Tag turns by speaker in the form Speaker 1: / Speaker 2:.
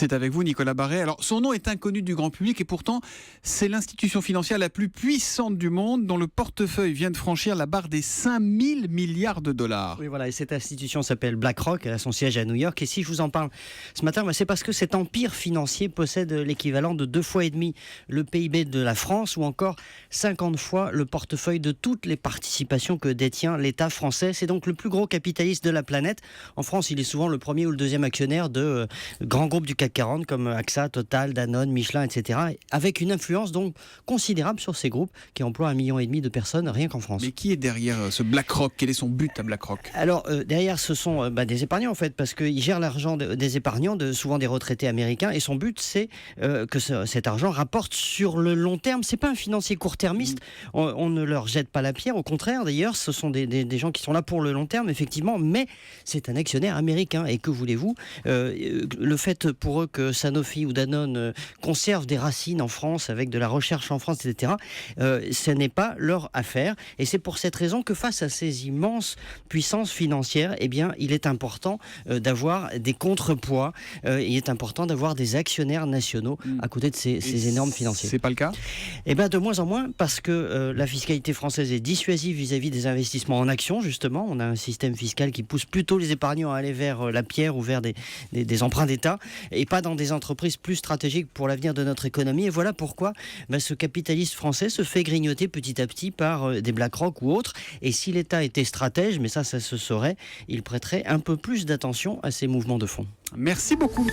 Speaker 1: C'est avec vous, Nicolas Barré. Alors, son nom est inconnu du grand public et pourtant, c'est l'institution financière la plus puissante du monde dont le portefeuille vient de franchir la barre des 5000 milliards de dollars.
Speaker 2: Oui, voilà, et cette institution s'appelle BlackRock, elle a son siège à New York. Et si je vous en parle ce matin, c'est parce que cet empire financier possède l'équivalent de 2,5 fois le PIB de la France ou encore 50 fois le portefeuille de toutes les participations que détient l'État français. C'est donc le plus gros capitaliste de la planète. En France, il est souvent le premier ou le deuxième actionnaire de grands groupes du CAC 40 comme AXA, Total, Danone, Michelin, etc. Avec une influence donc considérable sur ces groupes qui emploient 1,5 million de personnes rien qu'en France.
Speaker 1: Mais qui est derrière ce BlackRock? Quel est son but à BlackRock?
Speaker 2: Alors derrière, ce sont des épargnants en fait, parce qu'il gère l'argent des épargnants, souvent des retraités américains, et son but c'est que cet argent rapporte sur le long terme. C'est pas un financier court-termiste. On ne leur jette pas la pierre, au contraire d'ailleurs, ce sont des gens qui sont là pour le long terme effectivement, mais c'est un actionnaire américain. Et que voulez-vous, le fait pour eux que Sanofi ou Danone conservent des racines en France avec de la recherche en France, etc., ce n'est pas leur affaire. Et c'est pour cette raison que face à ces immenses puissances financières, eh bien, il est important d'avoir des contrepoids. Il est important d'avoir des actionnaires nationaux à côté de ces énormes financiers.
Speaker 1: C'est pas le cas?
Speaker 2: Eh bien, de moins en moins, parce que la fiscalité française est dissuasive vis-à-vis des investissements en actions, justement. On a un système fiscal qui pousse plutôt les épargnants à aller vers la pierre ou vers des emprunts d'État et pas dans des entreprises plus stratégiques pour l'avenir de notre économie. Et voilà pourquoi ce capitaliste français se fait grignoter petit à petit par des BlackRock ou autres. Et si l'État était stratège, mais ça se saurait, il prêterait un peu plus d'attention à ces mouvements de fonds.
Speaker 1: Merci beaucoup.